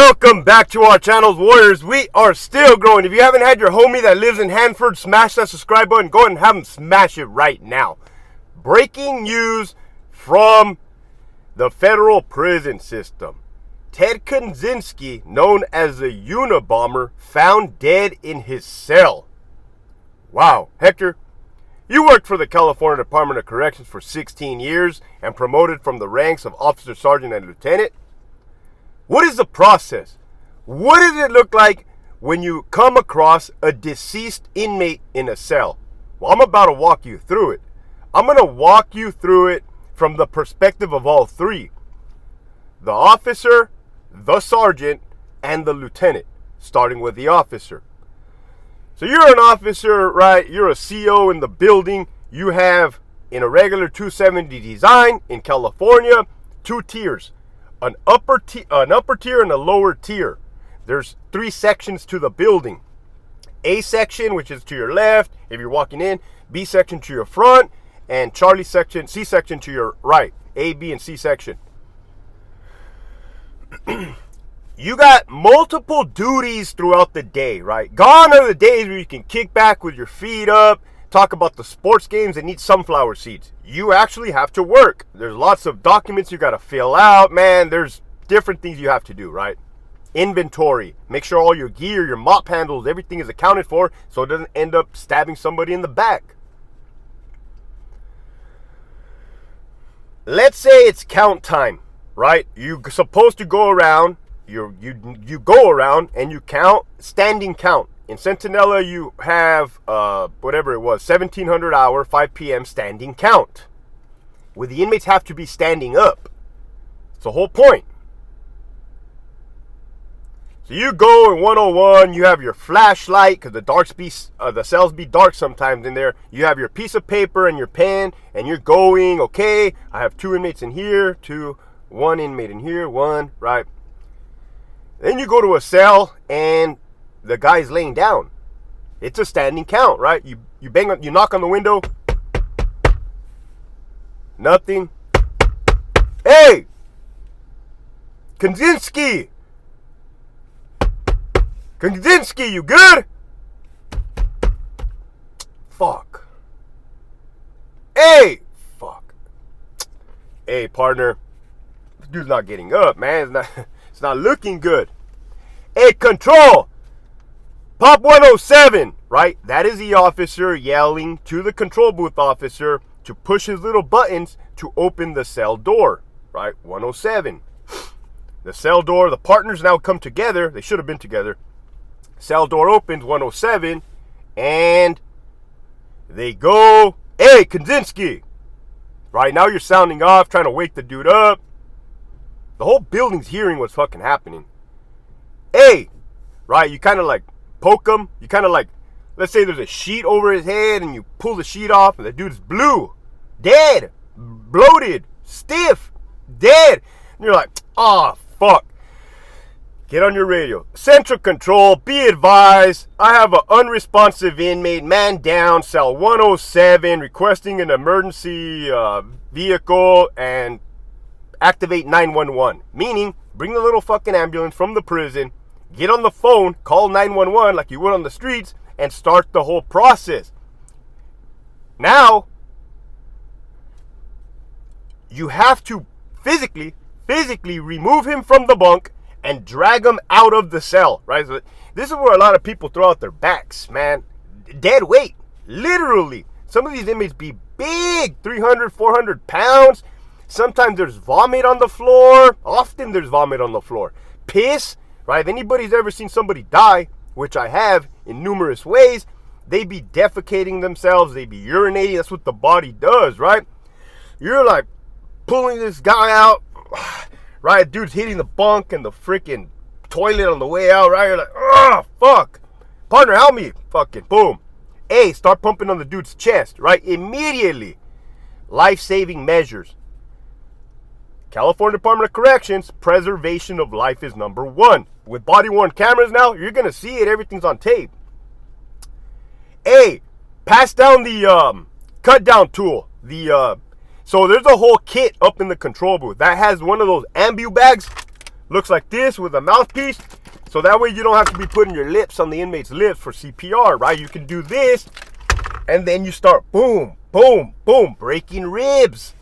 Welcome back to our channels, Warriors. We are still growing. If you haven't had your homie that lives in Hanford smash that subscribe button, go ahead and have him smash it right now. Breaking news from the federal prison system. Ted Kaczynski, known as the Unabomber, found dead in his cell. Wow. Hector, you worked for the California Department of Corrections for 16 years and promoted from the ranks of officer, sergeant, and lieutenant. What is the process? What does it look like when you come across a deceased inmate in a cell? Well, I'm about to walk you through it. I'm going to walk you through it from the perspective of all three. The officer, the sergeant, and the lieutenant, starting with the officer. So you're an officer, right? You're a CO in the building. You have, in a regular 270 design in California, 2 tiers. An upper tier and a lower tier. There's 3 sections to the building. A section, which is to your left if you're walking in. B section to your front. And Charlie section, C section to your right. A, B, and C section. You got multiple duties throughout the day, right? Gone are the days where you can kick back with your feet up, talk about the sports games and eat sunflower seeds. You actually have to work. There's lots of documents you got to fill out, man. There's different things you have to do, right? Inventory. Make sure all your gear, your mop handles, everything is accounted for so it doesn't end up stabbing somebody in the back. Let's say it's count time, right? You're supposed to go around, you go around and you count, standing count. In Centinela, you have, whatever it was, 1700 hour, 5 p.m. standing count. Where the inmates have to be standing up. It's the whole point. So you go in 101, you have your flashlight, because the cells be dark sometimes in there. You have your piece of paper and your pen, and you're going, okay, I have 2 inmates in here, 1 inmate in here, 1, right? Then you go to a cell, and the guy's laying down. It's a standing count, right? You knock on the window. Nothing. Hey! Kaczynski! Kaczynski, you good? Fuck. Hey! Fuck. Hey, partner. This dude's not getting up, man. It's not looking good. Hey, control! Pop 107, right? That is the officer yelling to the control booth officer to push his little buttons to open the cell door, right? 107. The cell door, the partners now come together. They should have been together. Cell door opens, 107, and they go, hey, Kaczynski. Right now you're sounding off, trying to wake the dude up. The whole building's hearing what's fucking happening. Hey, right? You kind of like poke him. You kind of like, let's say there's a sheet over his head and you pull the sheet off and the dude's blue, dead, bloated, stiff, dead. And you're like, oh, fuck. Get on your radio. Central Control, be advised, I have an unresponsive inmate, man down, cell 107, requesting an emergency vehicle and activate 911. Meaning, bring the little fucking ambulance from the prison, get on the phone, call 911 like you would on the streets, and start the whole process. Now, you have to physically remove him from the bunk and drag him out of the cell, right? So this is where a lot of people throw out their backs, man. Dead weight, literally. Some of these inmates be big, 300, 400 pounds. Sometimes there's vomit on the floor. Often there's vomit on the floor. Piss. Right? If anybody's ever seen somebody die, which I have in numerous ways, they be defecating themselves, they be urinating. That's what the body does, right? You're like pulling this guy out, right? Dude's hitting the bunk and the freaking toilet on the way out, right? You're like, oh, fuck. Partner, help me. Fucking boom. Hey, start pumping on the dude's chest, right? Immediately. Life-saving measures. California Department of Corrections, preservation of life is number 1. With body-worn cameras now, you're going to see it. Everything's on tape. Hey, pass down the cut-down tool. So there's a whole kit up in the control booth that has one of those ambu bags. Looks like this with a mouthpiece. So that way you don't have to be putting your lips on the inmate's lips for CPR, right? You can do this, and then you start boom, boom, boom, breaking ribs.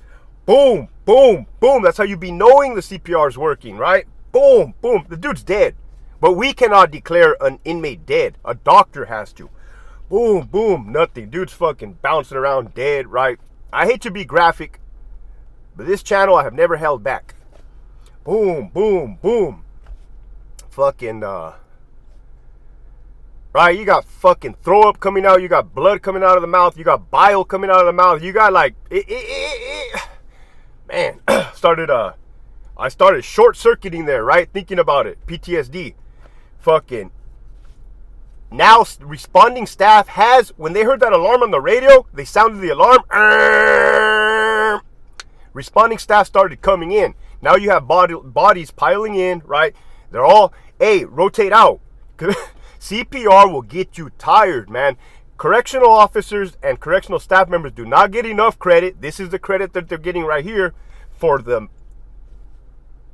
Boom, boom, boom. That's how you be knowing the CPR is working, right? Boom, boom. The dude's dead. But we cannot declare an inmate dead. A doctor has to. Boom, boom, nothing. Dude's fucking bouncing around dead, right? I hate to be graphic, but this channel I have never held back. Boom, boom, boom. Fucking, right, you got fucking throw up coming out. You got blood coming out of the mouth. You got bile coming out of the mouth. You got like, man, I started short-circuiting there, right? Thinking about it. PTSD. Fucking. Now, responding staff has, when they heard that alarm on the radio, they sounded the alarm. Responding staff started coming in. Now you have bodies piling in, right? They're all, hey, rotate out. CPR will get you tired, man. Correctional officers and correctional staff members do not get enough credit. This is the credit that they're getting right here for the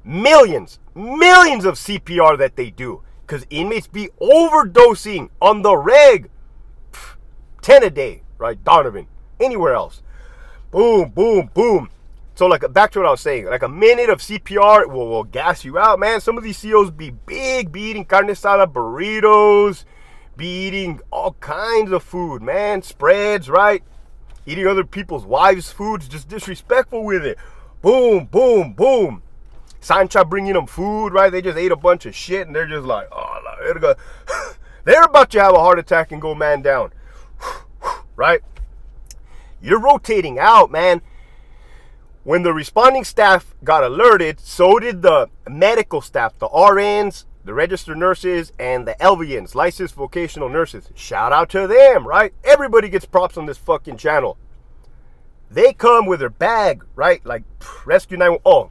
millions of CPR that they do. Because inmates be overdosing on the reg. 10 a day, right? Donovan. Anywhere else. Boom, boom, boom. So like back to what I was saying. Like a minute of CPR will gas you out, man. Some of these COs be big. Be eating carne asada burritos. Be eating all kinds of food, man. Spreads, right? Eating other people's wives' foods. Just disrespectful with it. Boom, boom, boom. Sancha bringing them food, right? They just ate a bunch of shit and they're just like, oh, they're about to have a heart attack and go man down. Right? You're rotating out, man. When the responding staff got alerted, so did the medical staff, the RNs, the registered nurses, and the LVNs, licensed vocational nurses. Shout out to them, right? Everybody gets props on this fucking channel. They come with their bag, right? Like, Rescue 911. Oh,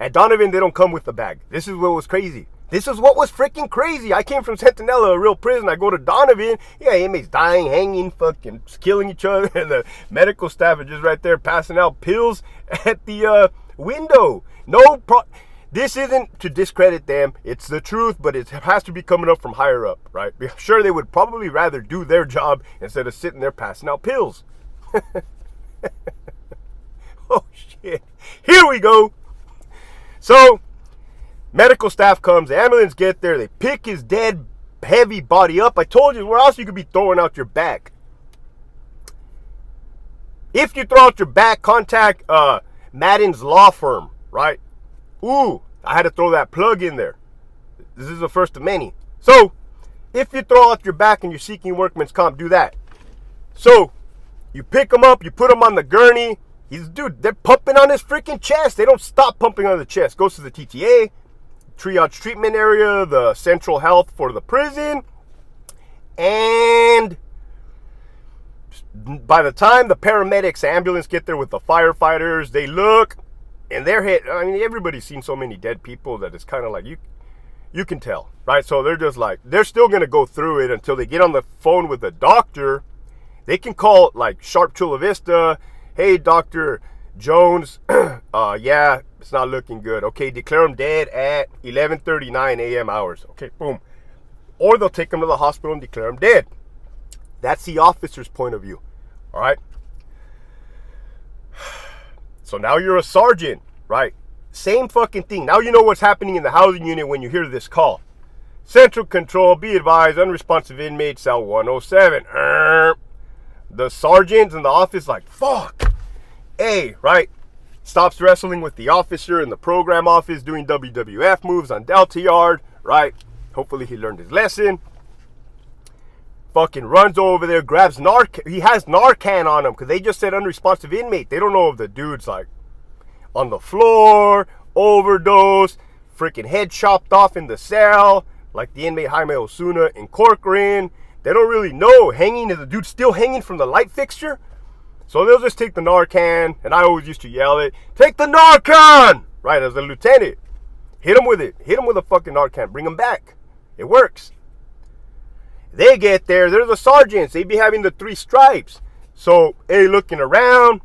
at Donovan, they don't come with the bag. This is what was crazy. This is what was freaking crazy. I came from Centinela, a real prison. I go to Donovan. Yeah, inmates dying, hanging, fucking killing each other. And the medical staff are just right there passing out pills at the window. This isn't to discredit them. It's the truth, but it has to be coming up from higher up, right? I'm sure they would probably rather do their job instead of sitting there passing out pills. Oh, shit. Here we go. So, medical staff comes, the ambulance get there, they pick his dead, heavy body up. I told you, where else you could be throwing out your back? If you throw out your back, contact Madden's law firm, right? Ooh, I had to throw that plug in there. This is the first of many. So, if you throw out your back and you're seeking workman's comp, do that. So, you pick him up, you put him on the gurney. Dude, they're pumping on his freaking chest. They don't stop pumping on the chest. Goes to the TTA, triage treatment area, the central health for the prison. And by the time the paramedics, ambulance get there with the firefighters, they look and they're hit. I mean, everybody's seen so many dead people that it's kind of like you can tell, right? So they're just like, they're still going to go through it until they get on the phone with the doctor. They can call like Sharp Chula Vista. Hey, Dr. Jones, yeah, it's not looking good. Okay, declare him dead at 11:39 a.m. hours. Okay, boom. Or they'll take him to the hospital and declare him dead. That's the officer's point of view, all right? So now you're a sergeant, right? Same fucking thing. Now you know what's happening in the housing unit when you hear this call. Central control, be advised, unresponsive inmate, cell 107. The sergeants in the office like, fuck. Hey, right? Stops wrestling with the officer in the program office doing WWF moves on Delta Yard, right? Hopefully he learned his lesson. Fucking runs over there, grabs Narcan. He has Narcan on him because they just said unresponsive inmate. They don't know if the dude's like on the floor, overdose, freaking head chopped off in the cell, like the inmate Jaime Osuna in Corcoran. They don't really know. Hanging, is the dude still hanging from the light fixture? So they'll just take the Narcan, and I always used to yell it, take the Narcan! Right, as a lieutenant. Hit him with it. Hit him with a fucking Narcan. Bring him back. It works. They get there. They're the sergeants. They be having the 3 stripes. So, hey, looking around.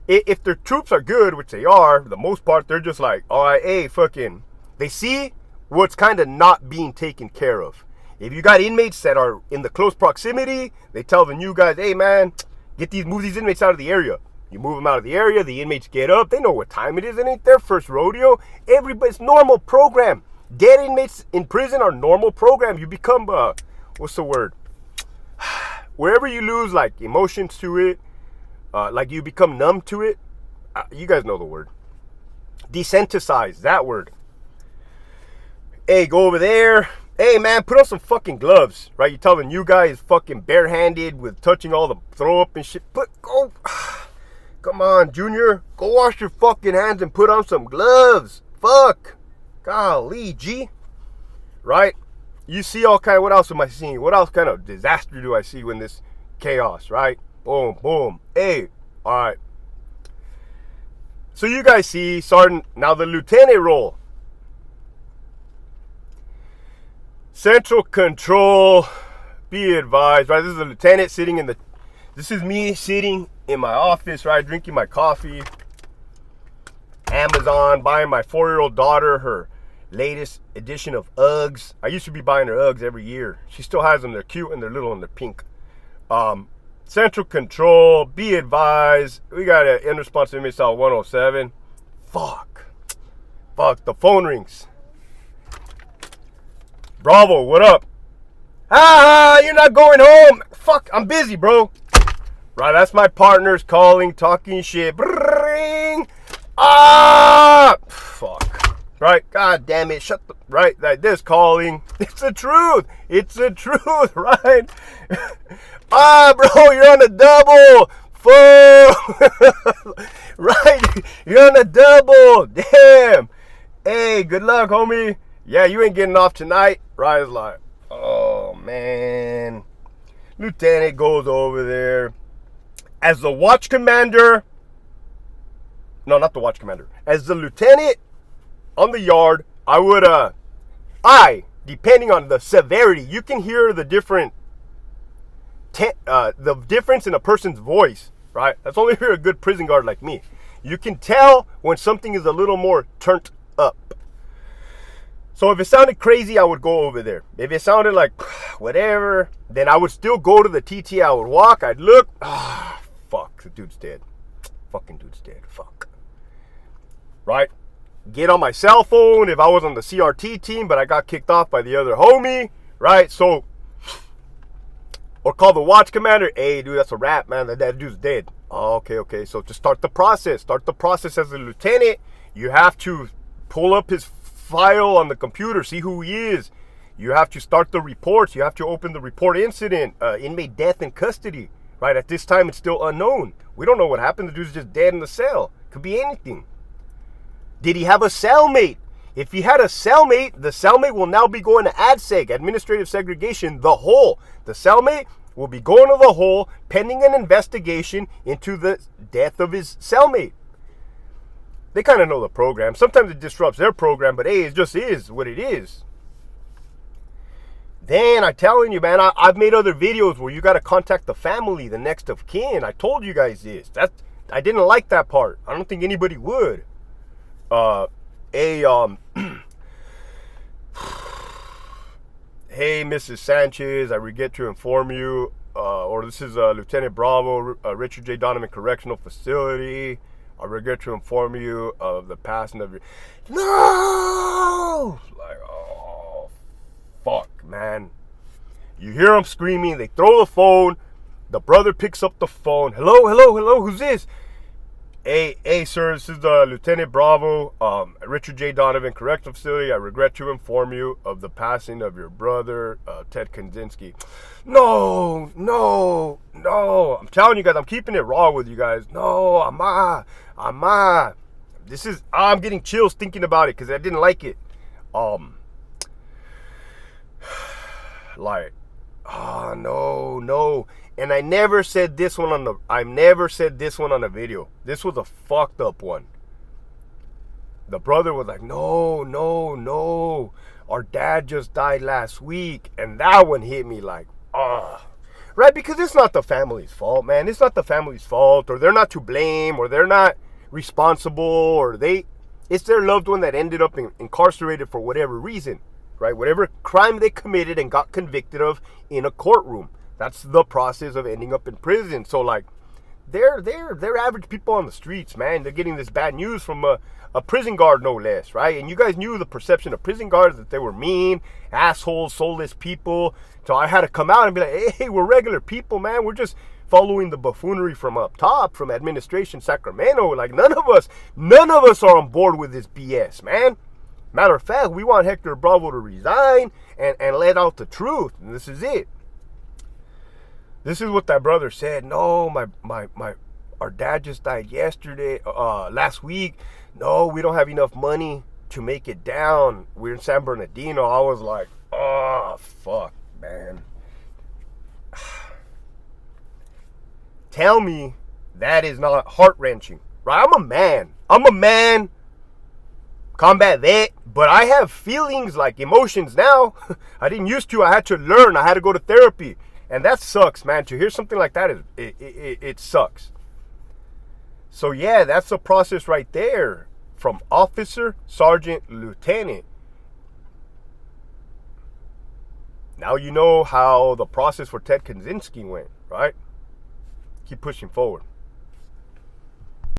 If their troops are good, which they are, for the most part, they're just like, all right, hey, fucking. They see what's kind of not being taken care of. If you got inmates that are in the close proximity, they tell the new guys, hey man, move these inmates out of the area. You move them out of the area, the inmates get up, they know what time it is, it ain't their first rodeo. Everybody's normal program. Dead inmates in prison are normal program. You become, what's the word? Wherever you lose like emotions to it, like you become numb to it, you guys know the word. Desensitize, that word. Hey, go over there. Hey man, put on some fucking gloves, right? You tell the new guy is fucking barehanded with touching all the throw up and shit. Come on, Junior. Go wash your fucking hands and put on some gloves. Fuck. Golly, G. Right? You see all kind of, what else am I seeing? What else kind of disaster do I see when this chaos, right? Boom, boom. Hey, all right. So you guys see, Sergeant, now the lieutenant role. Central Control, be advised, right? This is the lieutenant sitting in the, this is me sitting in my office, right? Drinking my coffee. Amazon, buying my 4-year-old daughter her latest edition of Uggs. I used to be buying her Uggs every year. She still has them. They're cute and they're little and they're pink. Central Control, be advised. We got an in response to missile 107. Fuck, the phone rings. Bravo, what up? You're not going home. Fuck, I'm busy, bro. Right, that's my partners calling, talking shit. Bring. Fuck. Right, god damn it, shut the, right, like this calling. It's the truth, right? Bro, you're on a double. Fuck. Right, you're on a double. Damn. Hey, good luck, homie. Yeah, you ain't getting off tonight. Right, it's like, oh man. Lieutenant goes over there. As the watch commander, no, not the watch commander. As the lieutenant on the yard, I would, depending on the severity, you can hear the different, the difference in a person's voice, right? That's only if you're a good prison guard like me. You can tell when something is a little more turned up. So if it sounded crazy, I would go over there. If it sounded like whatever, then I would still go to the TT. I would walk, I'd look. Fuck, the dude's dead. Fucking dude's dead. Fuck. Right? Get on my cell phone if I was on the CRT team, but I got kicked off by the other homie. Right? So, or call the watch commander. Hey, dude, that's a wrap, man. That dude's dead. Oh, okay. So to start the process as a lieutenant, you have to pull up his file on the computer, see who he is. You have to start the reports. You have to open the report incident, inmate death in custody. Right, at this time, it's still unknown. We don't know what happened. The dude's just dead in the cell. Could be anything. Did he have a cellmate? If he had a cellmate, the cellmate will now be going to ADSEG, administrative segregation, the hole. The cellmate will be going to the hole pending an investigation into the death of his cellmate. They kind of know the program. Sometimes it disrupts their program, but hey, it just is what it is. Then I'm telling you, man, I've made other videos where you got to contact the family, the next of kin. I told you guys this. I didn't like that part. I don't think anybody would. Hey, Mrs. Sanchez, I regret to inform you, or this is Lieutenant Bravo, Richard J. Donovan Correctional Facility. I regret to inform you of the passing of your... No! Like, oh, fuck, man. You hear them screaming. They throw the phone. The brother picks up the phone. Hello, who's this? Hey, sir, this is Lieutenant Bravo, Richard J. Donovan Correctional Facility. I regret to inform you of the passing of your brother, Ted Kaczynski. No. I'm telling you guys, I'm keeping it raw with you guys. No, I'm getting chills thinking about it because I didn't like it. No. And I never said this one on the video. This was a fucked up one. The brother was like, no. Our dad just died last week. And that one hit me like, right? Because it's not the family's fault, man. It's not the family's fault, or they're not to blame, or they're not responsible, or It's their loved one that ended up incarcerated for whatever reason, right? Whatever crime they committed and got convicted of in a courtroom. That's the process of ending up in prison. So like, they're average people on the streets, man. They're getting this bad news from a prison guard, no less, right? And you guys knew the perception of prison guards, that they were mean, assholes, soulless people. So I had to come out and be like, hey, we're regular people, man. We're just following the buffoonery from up top, from administration Sacramento. Like, none of us are on board with this BS, man. Matter of fact, we want Hector Bravo to resign and let out the truth. And this is it. This is what that brother said. No, our dad just died last week. No, we don't have enough money to make it down. We're in San Bernardino. I was like, oh, fuck, man. Tell me that is not heart-wrenching, right? I'm a man, combat vet, but I have feelings, like emotions now. I didn't used to. I had to learn. I had to go to therapy. And that sucks, man. To hear something like that, it sucks. So yeah, that's the process right there. From officer, sergeant, lieutenant. Now you know how the process for Ted Kaczynski went, right? Keep pushing forward.